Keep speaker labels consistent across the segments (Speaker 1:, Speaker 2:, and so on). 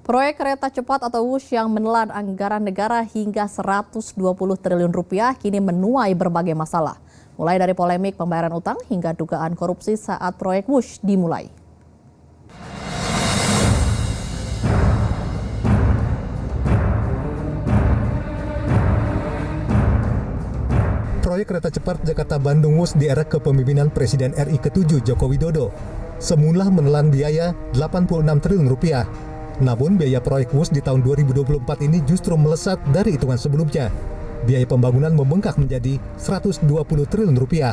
Speaker 1: Proyek kereta cepat atau WUS yang menelan anggaran negara hingga 120 triliun rupiah kini menuai berbagai masalah. Mulai dari polemik pembayaran utang hingga dugaan korupsi saat proyek WUS dimulai.
Speaker 2: Proyek kereta cepat Jakarta-Bandung WUS di era kepemimpinan Presiden RI ke-7 Joko Widodo semula menelan biaya 86 triliun rupiah. Namun biaya proyek WUS di tahun 2024 ini justru melesat dari hitungan sebelumnya. Biaya pembangunan membengkak menjadi 120 triliun rupiah.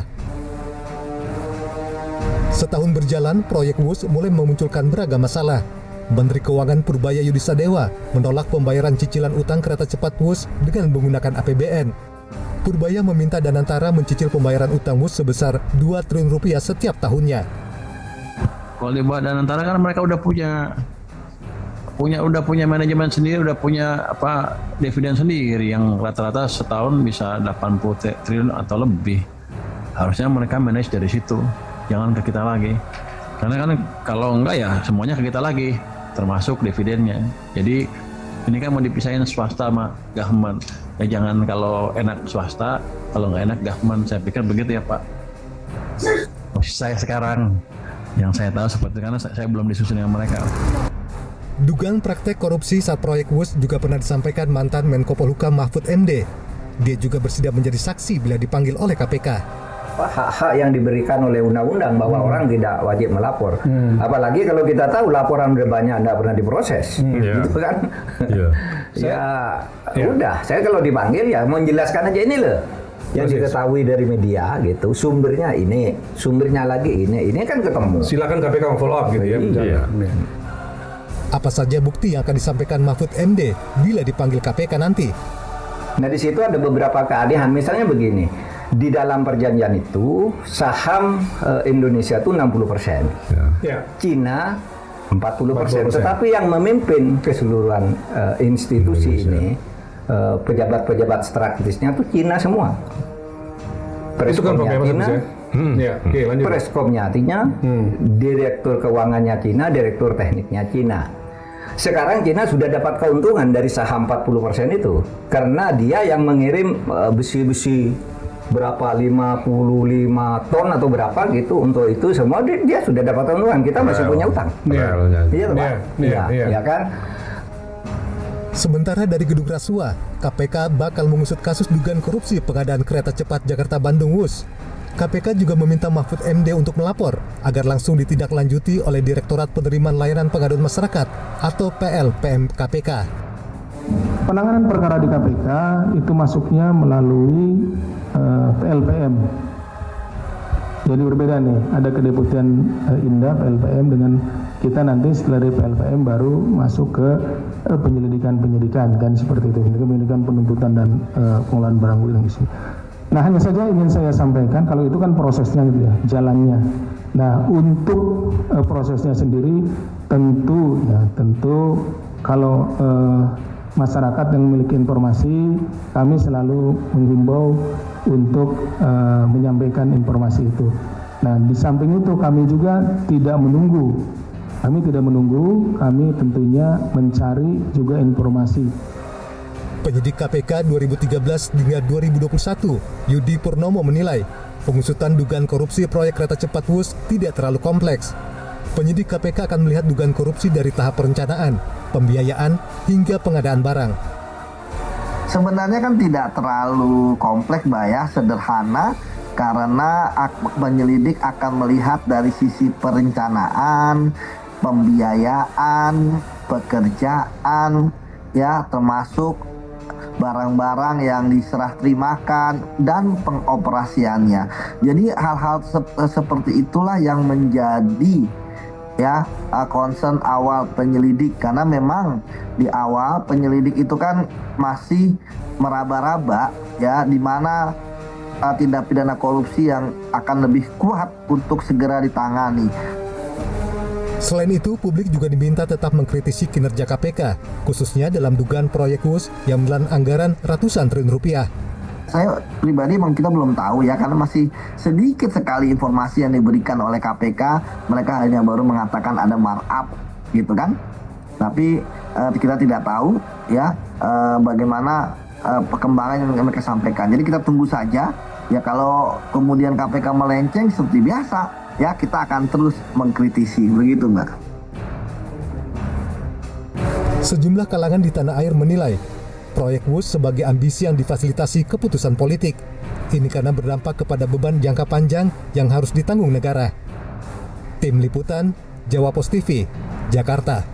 Speaker 2: Setahun berjalan, proyek WUS mulai memunculkan beragam masalah. Menteri Keuangan Purbaya Yudisadewa menolak pembayaran cicilan utang kereta cepat WUS dengan menggunakan APBN. Purbaya meminta Danantara mencicil pembayaran utang WUS sebesar 2 triliun rupiah setiap tahunnya.
Speaker 3: Kalau di bawah Danantara kan mereka udah punya manajemen sendiri, udah punya dividen sendiri yang rata-rata setahun bisa 80 triliun atau lebih. Harusnya mereka manage dari situ, jangan ke kita lagi. Karena kan kalau enggak ya semuanya ke kita lagi, termasuk dividennya. Jadi ini kan mau dipisahin swasta sama government. Ya jangan kalau enak swasta, kalau nggak enak government. Saya pikir begitu ya Pak. Posisi saya sekarang, yang saya tahu seperti karena saya belum disusun dengan mereka.
Speaker 2: Dugaan praktek korupsi saat proyek WUS juga pernah disampaikan mantan Menko Polhukam Mahfud MD. Dia juga bersedia menjadi saksi bila dipanggil oleh KPK.
Speaker 4: Hak-hak yang diberikan oleh undang-undang bahwa orang tidak wajib melapor. Apalagi kalau kita tahu laporan udah banyak tidak pernah diproses, gitu kan? Udah. Saya kalau dipanggil ya mau menjelaskan aja ini loh yang diketahui dari media gitu. Sumbernya ini, sumbernya lagi ini kan ketemu.
Speaker 5: Silakan KPK follow up gitu ya.
Speaker 2: Apa saja bukti yang akan disampaikan Mahfud MD bila dipanggil KPK nanti?
Speaker 4: Nah di situ ada beberapa keanehan. Misalnya begini, di dalam perjanjian itu saham Indonesia itu 60%, Cina 40%. Tetapi yang memimpin keseluruhan institusi ini, pejabat-pejabat strategisnya itu Cina semua. Preskomnya Cina, Preskomnya Cina, direktur keuangannya Cina, direktur tekniknya Cina. Sekarang Cina sudah dapat keuntungan dari saham 40% itu karena dia yang mengirim besi-besi berapa 55 ton atau berapa gitu untuk itu semua dia sudah dapat keuntungan. Kita masih punya utang. Iya kan?
Speaker 2: Sementara dari Gedung Rasua, KPK bakal mengusut kasus dugaan korupsi pengadaan kereta cepat Jakarta-Bandung WUS. KPK juga meminta Mahfud MD untuk melapor agar langsung ditindaklanjuti oleh Direktorat Penerimaan Layanan Pengaduan Masyarakat atau PLPM KPK.
Speaker 6: Penanganan perkara di KPK itu masuknya melalui PLPM. Jadi berbeda nih, ada kedeputian Indah PLPM dengan kita nanti setelah dari PLPM baru masuk ke penyelidikan kan seperti itu, penyelidikan penuntutan dan pengelolaan barang bukti dan isi. Nah hanya saja ingin saya sampaikan kalau itu kan prosesnya gitu ya, jalannya. Nah untuk prosesnya sendiri tentu kalau masyarakat yang memiliki informasi, kami selalu menghimbau untuk menyampaikan informasi itu. Nah, di samping itu kami juga tidak menunggu. Kami tentunya mencari juga informasi.
Speaker 2: Penyidik KPK 2013 hingga 2021, Yudi Purnomo menilai pengusutan dugaan korupsi proyek kereta cepat WUS tidak terlalu kompleks. Penyidik KPK akan melihat dugaan korupsi dari tahap perencanaan, pembiayaan, hingga pengadaan barang.
Speaker 7: Sebenarnya kan tidak terlalu kompleks, Mbak ya, sederhana karena penyelidik akan melihat dari sisi perencanaan, pembiayaan, pekerjaan, ya termasuk barang-barang yang diserah terimakan dan pengoperasiannya. Jadi hal-hal seperti itulah yang menjadi concern awal penyelidik, karena memang di awal penyelidik itu kan masih meraba-raba ya di mana tindak pidana korupsi yang akan lebih kuat untuk segera ditangani.
Speaker 2: Selain itu, publik juga diminta tetap mengkritisi kinerja KPK, khususnya dalam dugaan proyek WUS yang menelan anggaran ratusan triliun rupiah.
Speaker 7: Saya pribadi memang kita belum tahu ya, karena masih sedikit sekali informasi yang diberikan oleh KPK. Mereka hanya baru mengatakan ada markup gitu kan. Tapi kita tidak tahu ya bagaimana perkembangan yang mereka sampaikan. Jadi kita tunggu saja. Ya kalau kemudian KPK melenceng seperti biasa, ya kita akan terus mengkritisi, begitu Mbak.
Speaker 2: Sejumlah kalangan di tanah air menilai proyek WUS sebagai ambisi yang difasilitasi keputusan politik. Ini karena berdampak kepada beban jangka panjang yang harus ditanggung negara. Tim Liputan, Jawa Post TV, Jakarta.